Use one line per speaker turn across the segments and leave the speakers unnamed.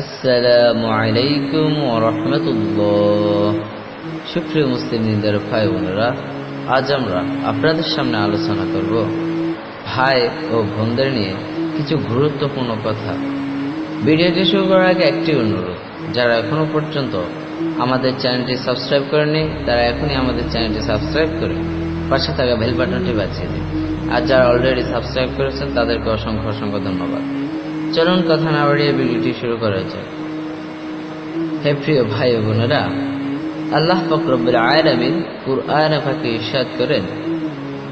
আসসালামু আলাইকুম ওয়া রাহমাতুল্লাহ। সুপ্রিয় মুসলিমদের ভাই বোনেরা, আজ আমরা আপনাদের সামনে আলোচনা করব ভাই ও বোনদের নিয়ে কিছু গুরুত্বপূর্ণ কথা। ভিডিওটি শুরু করার আগে একটি অনুরোধ, যারা এখনো পর্যন্ত আমাদের চ্যানেলটি সাবস্ক্রাইব করেননি তারা এখনই আমাদের চ্যানেলটি সাবস্ক্রাইব করে পাশে থাকা বেল বাটনটি বাজিয়ে দিন। আর যারা অলরেডি সাবস্ক্রাইব করেছেন তাদেরকে অসংখ্য অসংখ্য ধন্যবাদ। চলুন কথা না বাড়িয়ে ভিডিওটি শুরু করা যাক। হে প্রিয় ভাই ও বোনেরা, আল্লাহ পাক রব্বুল আলামিন কুরআনে পাকে ইরশাদ করেন,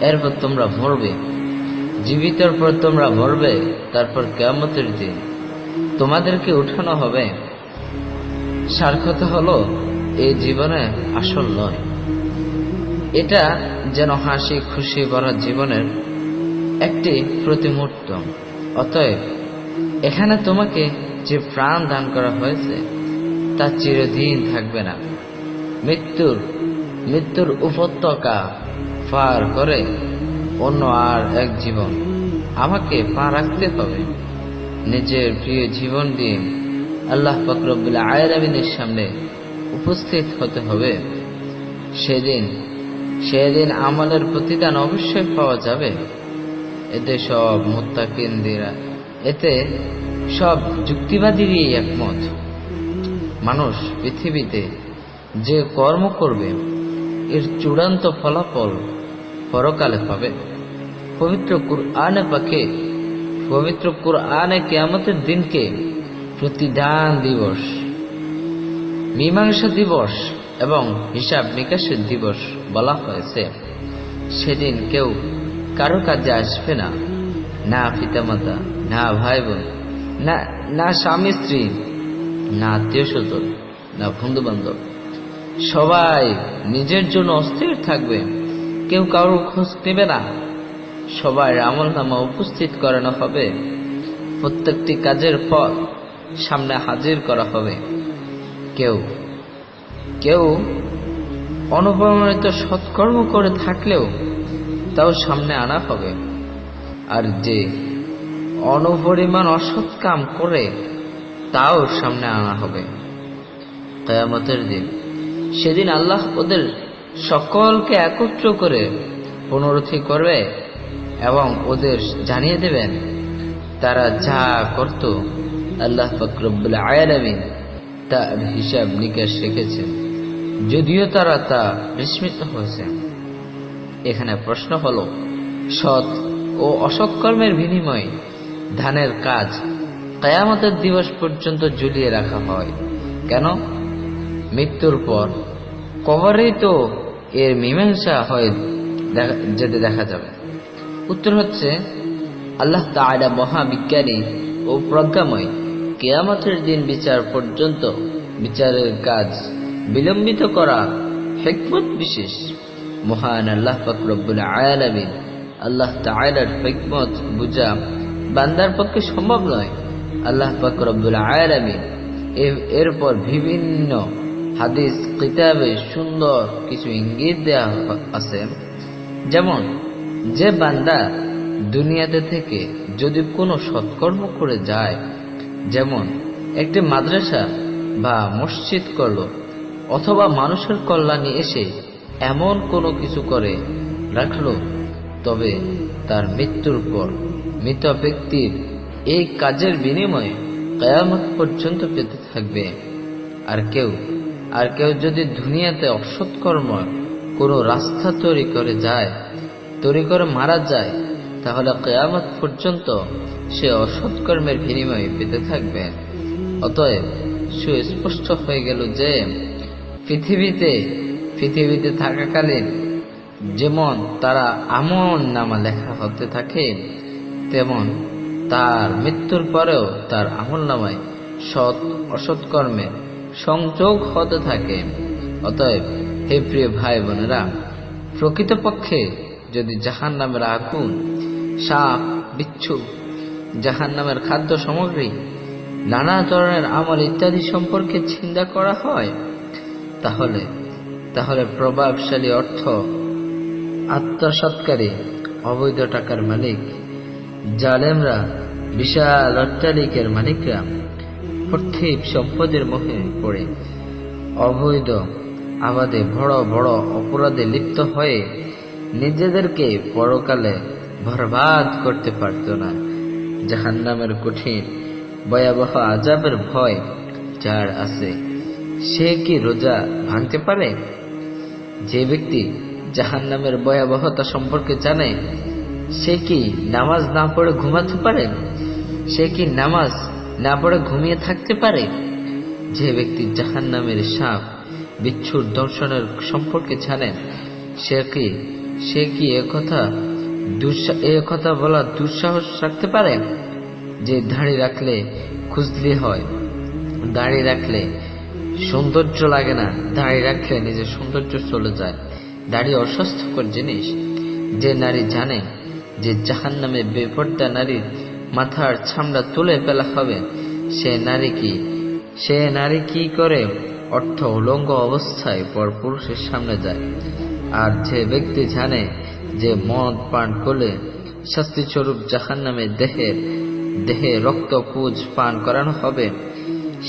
এরপর তোমরা মরবে, জীবিতের পর তোমরা মরবে, তারপর কিয়ামতের দিন তোমাদেরকে উঠানো হবে। সার কথা হলো, এই জীবনে আসল নয়, এটা যেন হাসি খুশি ভরা জীবনের একটি প্রতিমূর্ত। অতএব এখানে তোমাকে যে প্রাণ দান করা হয়েছে তা চিরদিন থাকবে না। মৃত্যুর উপত্যকা পার করে অন্য আর এক জীবন আমাকে পা রাখতে হবে। নিজের প্রিয় জীবন দিয়ে আল্লাহ পাক রব্বুল আলামিনের সামনে উপস্থিত হতে হবে। সেদিন আমলের প্রতিদান অবশ্যই পাওয়া যাবে। এতে সব মুত্তাকিনরা, এতে সব যুক্তিবাদীরই একমত। মানুষ পৃথিবীতে যে কর্ম করবে এর চূড়ান্ত ফলাফল পরকালে পাবে। পবিত্র কুরআনে কিয়ামতের দিনকে প্রতিদান দিবস, মীমাংসা দিবস এবং হিসাব নিকাশের দিবস বলা হয়েছে। সেদিন কেউ কারো কাজে আসবে না, না পিতামাতা, না ভাই বোন, না স্বামী স্ত্রী, না আত্মীয় স্বজন, না বন্ধু বান্ধব। সবাই নিজের জন্য অস্থির থাকবে, কেউ কারোর খোঁজ নেবে না। সবার আমলনামা উপস্থিত করানো হবে, প্রত্যেকটি কাজের ফল সামনে হাজির করা হবে। কেউ অনুপ্রমাণিত সৎকর্ম করে থাকলেও তাও সামনে আনা হবে, আর যে অনপরিমাণ অসৎ কাম করে তাও সামনে আনা হবে। কিয়ামতের দিন, সেদিন আল্লাহ ওদের সকলকে একত্র করে পুনরুত্থিত করবে এবং ওদের জানিয়ে দেবেন তারা যা করত আল্লাহ পাক রব্বুল আলামিন তার হিসাব নিকাশ রেখেছেন, যদিও তারা তা বিস্মিত হয়েছে। এখানে প্রশ্ন হলো, সৎ ও অসৎ কর্মের বিনিময়ে ধানের কাজ কিয়ামতের দিবস পর্যন্ত ঝুলিয়ে রাখা হয় কেন? মৃত্যুর পর কবরেই তো এর মীমাংসা হয়ে যেতে দেখা যাবে। উত্তর হচ্ছে, আল্লাহ তাআলা মহাবিজ্ঞানী ও প্রজ্ঞাময়। কিয়ামতের দিন বিচার পর্যন্ত বিচারের কাজ বিলম্বিত করা হিকমত বিশেষ। মহান আল্লাহ পাক রব্বুল আলামিন, আল্লাহ তাআলার হিকমত বুঝা বান্দার পক্ষে সম্ভব নয়। আল্লাহ পাক রব্বুল আলামিন এরপর বিভিন্ন হাদিস কিতাবে সুন্দর কিছু ইঙ্গিত দেয়া আছে। যেমন, যে বান্দা দুনিয়াতে থেকে যদি কোনো সৎকর্ম করে যায়, যেমন একটি মাদ্রাসা বা মসজিদ করল, অথবা মানুষের কল্যাণে এসে এমন কোনো কিছু করে রাখলো, তবে তার মৃত্যুর পর মৃত ব্যক্তির এই কাজের বিনিময়ে কিয়ামত পর্যন্ত পেতে থাকবে। আর কেউ যদি দুনিয়াতে অসৎকর্ম কোনো রাস্তা তৈরি করে মারা যায়, তাহলে কিয়ামত পর্যন্ত সে অসৎকর্মের বিনিময়ে পেতে থাকবে। অতএব সুস্পষ্ট হয়ে গেল যে পৃথিবীতে থাকাকালীন যেমন তারা আমল নামা লেখা হতে থাকে, তেমন তার মৃত্যুর পরেও তার আমল নামায় সৎ অসৎ কর্মের সংযোগ হতে থাকে। অতএব হে প্রিয় ভাই বোনেরা, প্রকৃতপক্ষে যদি জাহান্নামের আগুন, সাপ, বিচ্ছু, জাহান্নামের খাদ্য সামগ্রী, নানা ধরনের আমল ইত্যাদি সম্পর্কে চিন্তা করা হয়, তাহলে প্রভাবশালী অর্থ আত্মসৎকারী, অবৈধ টাকার মালিক, জালেমরা, বিশাল অট্টালিকার মালিকরা, পার্থিব সম্পদের মোহে পড়ে অবৈধ আবাদে বড় বড় অপরাধে লিপ্ত হয়ে নিজেদেরকে পরকালে বরবাদ করতে পারত না। জাহান্নামের কঠিন ভয়াবহ আযাবের ভয় যার আছে, সে কি রোজা ভাঙতে পারে? যে ব্যক্তি জাহান্নামের ভয়াবহতা সম্পর্কে জানে, সে কি নামাজ না পড়ে ঘুমাতে পারে? সে কি নামাজ না পড়ে ঘুমিয়ে থাকতে পারে? যে ব্যক্তি জাহান্নামের সাপ বিচ্ছুর দর্শনের সম্পর্কে জানেন, সে কি একথা বলা দুঃসাহস রাখতে পারে যে দাড়ি রাখলে খুজলি হয়, দাড়ি রাখলে সৌন্দর্য লাগে না, দাড়ি রাখলে নিজের সৌন্দর্য চলে যায়, দাড়ি অস্বাস্থ্যকর জিনিস। যে নারী জানে যে জাহান্নামে বেপর্দা নারীর মাথার চামড়া তুলে ফেলা হবে, সে নারী কি করে অর্থ উলঙ্গ অবস্থায় পরপুরুষের সামনে যায়। আর যে ব্যক্তি জানে যে মদ পান করলে শাস্তিস্বরূপ জাহান্নামে দেহে রক্ত পুজ পান করানো হবে,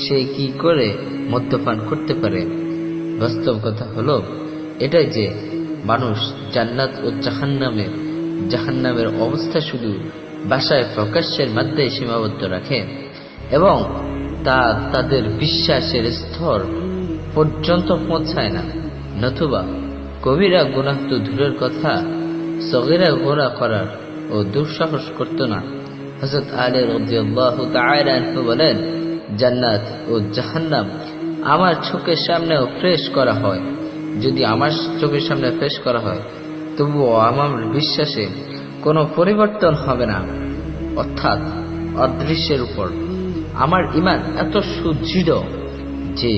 সে কি করে মদ্যপান করতে পারে? বাস্তব কথা হলো এটাই যে মানুষ জান্নাত ও জাহান্নামের অবস্থা শুধু ভাষায় প্রকাশের মধ্যে সীমাবদ্ধ রাখে এবং তা তাদের বিশ্বাসের স্তর পর্যন্ত পৌঁছায় না। নতুবা কবিরা গুনাহ তো দূরের কথা, সগীরা গুনাহ করার ও দুঃসাহস করত না। হযরত আলী রাদিয়াল্লাহু তাআলা আনহু বলেন, জান্নাত ও জাহান্নাম আমার চোখের সামনেও পেশ করা হয়, যদি আমার চোখের সামনে পেশ করা হয় তবুও আমার বিশ্বাসে কোনো পরিবর্তন হবে না। অর্থাৎ অদৃশ্যের উপর আমার ঈমান এত সুদৃঢ় যে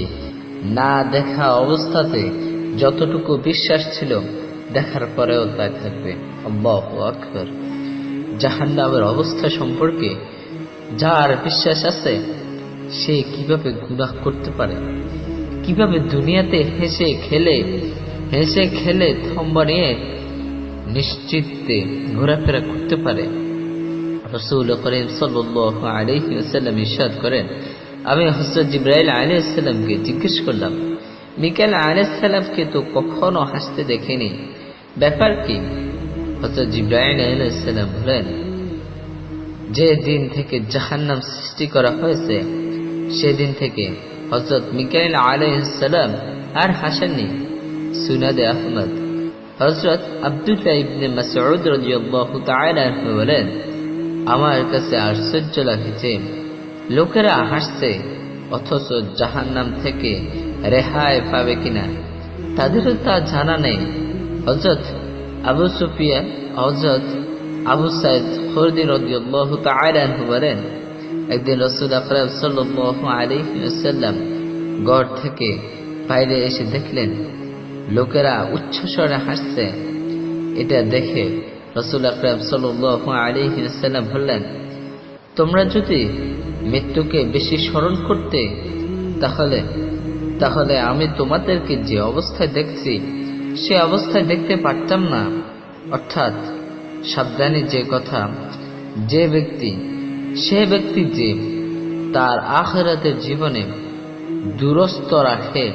না দেখা অবস্থাতে যতটুকু বিশ্বাস ছিল, দেখার পরেও তাই থাকবে। আল্লাহু আকবার। জাহান্নামের অবস্থা সম্পর্কে যার বিশ্বাস আছে, সে কিভাবে গুনাহ করতে পারে? কিভাবে দুনিয়াতে হেসে খেলে থম্বা নিয়ে নিশ্চিন্তে ঘোরাফেরা করতে পারে? রাসূল করিম সাল্লাল্লাহু আলাইহি ওয়াসাল্লাম ইরশাদ করেন, আমি হযরত জিবরাইল আলাইহিস সালামকে জিজ্ঞেস করলাম, মিকাইল আলাইহিস সালামকে তো কখনো হাসতে দেখিনি, ব্যাপার কি? হযরত জিবরাইল আলাইহিস সালাম বলেন, যে দিন থেকে জাহান্নাম সৃষ্টি করা হয়েছে সেদিন থেকে হযরত মিকাইল আলাইহিস সালাম আর হাসেননি। সুনাদে আহমদ। হযরত আব্দুল্লাহ ইবনে মাসউদ রাদিয়াল্লাহু তাআলা আনহু বলেন, আমার কাছে আশ্চর্য লাগছে লোকেরা হাসছে অথচ জাহান্নাম থেকে রেহাই পাবে কিনা তাদেরও তা জানা নেই। হযরত আবু সাঈদ খুদরী রাদিয়াল্লাহু তাআলা আনহু বলেন, একদিন রাসূল আকরাম সাল্লাল্লাহু আলাইহি ওয়াসাল্লাম ঘর থেকে বাইরে এসে দেখলেন লোকেরা উচ্চস্বরে হাসছে। এটা দেখে রাসূল আকরাম সাল্লাল্লাহু আলাইহি ওয়াসাল্লাম বললেন, তোমরা যদি মৃত্যুকে বেশি স্মরণ করতে তাহলে আমি তোমাদেরকে যে অবস্থায় দেখছি সে অবস্থায় দেখতে পারতাম না। অর্থাৎ সাবধানী যে কথা, সে ব্যক্তি যে তার আখিরাতের জীবনে দুরস্ত রাখে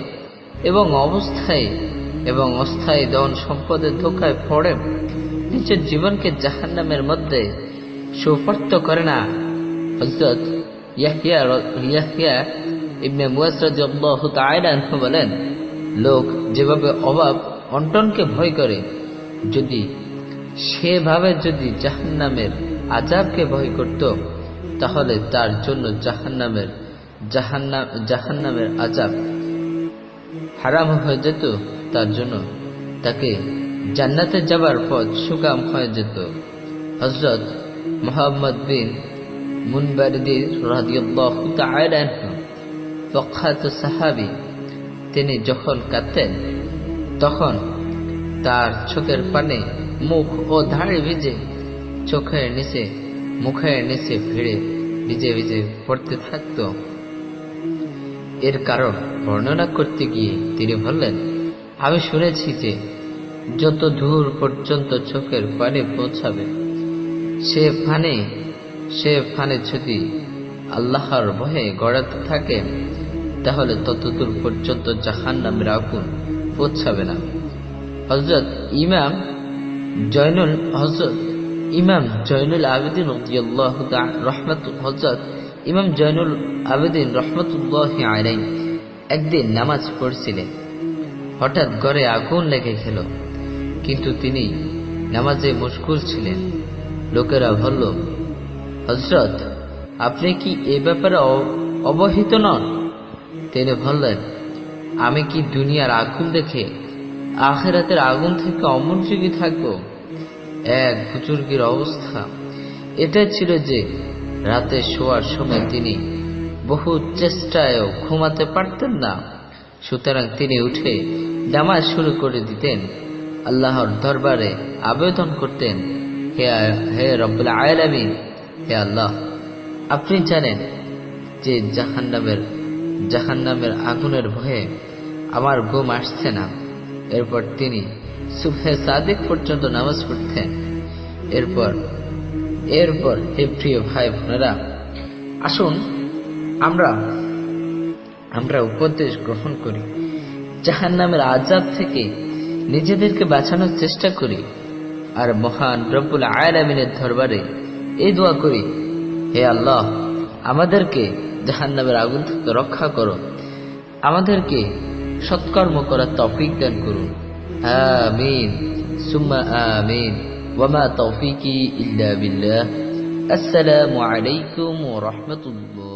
এবং অস্থায়ী ধন সম্পদের ধোঁকায় পড়ে নিজের জীবনকে জাহান্নামের মধ্যে সুপর্দ করে না। হযরত ইয়াহইয়া ইবনে মুয়াজ রাদিয়াল্লাহু তাআলা আনহু বলেন, লোক যেভাবে অভাব অনটনকে ভয় করে, যদি সেভাবে জাহান্নামের আযাবকে ভয় করত তাহলে তার জন্য জাহান্নামের আযাব হারাম হয়ে যেত, তার জন্য তাকে জান্নাতে যাবার পথ সুগম হয়ে যেত। হযরত মুহাম্মদ বিন মুনবারিদ রাদিয়াল্লাহু তাআলা আনহু প্রখ্যাত সাহাবী, তিনি যখন কাঁদতেন তখন তার চোখের পানি মুখ ও দাড়ি ভিজে মুখের নিচে ভিজে পড়তে থাকত। এর কারণ বর্ণনা করতে গিয়ে তিনি বললেন, আমি শুনেছি যে যত দূর পর্যন্ত চোখের পানি পৌঁছাবে সে পানি যদি আল্লাহর ভয়ে গড়াতে থাকে তাহলে ততদূর পর্যন্ত জাহান্নামের আগুন পৌঁছাবে না। হযরত ইমাম জয়নুল আবেদিন রাদিয়াল্লাহু তাআলা হযরত ইমাম জয়নুল আবেদিন রাহমাতুল্লাহি আলাইহি একদিন নামাজ পড়ছিলেন। হঠাৎ ঘরে আগুন লেগে গেল, কিন্তু তিনি নামাজে মশগুল ছিলেন। লোকেরা বলল, হযরত, আপনি কি এ ব্যাপারে অবহিত নন? তিনি বললেন, আমি কি দুনিয়ার আগুন দেখে আখিরাতের আগুন থেকে অমনোযোগী থাকব? এক বুজুর্গের অবস্থা এটা ছিল যে রাতে শোয়ার সময় তিনি বহু চেষ্টায়ও ঘুমাতে পারতেন না। সুতরাং তিনি উঠে নামাজ শুরু করে দিতেন, আল্লাহর দরবারে আবেদন করতেন, হে রব্বুল আলামিন, হে আল্লাহ, আপনি জানেন যে জাহান্নামের আগুনের ভয়ে আমার ঘুম আসছে না। এরপর তিনি সুবহে সাদিক পর্যন্ত নামাজ পড়তেন। এরপর হে প্রিয় ভাই বোনেরা, আসুন আমরা উপদেশ গ্রহণ করি, জাহান্নামের আযাব থেকে নিজেদেরকে বাঁচানোর চেষ্টা করি, আর মহান রব্বুল আলামিনের দরবারে এই দোয়া করি, হে আল্লাহ, আমাদেরকে জাহান্নামের আগুন থেকে রক্ষা করো, আমাদেরকে সৎকর্ম করার তৌফিক দান করুন। আমিন সুম্মা আমিন। ওয়া মা তৌফিকি ইল্লা বিল্লাহ। আসসালামু আলাইকুম ওয়া রাহমাতুল্লাহ।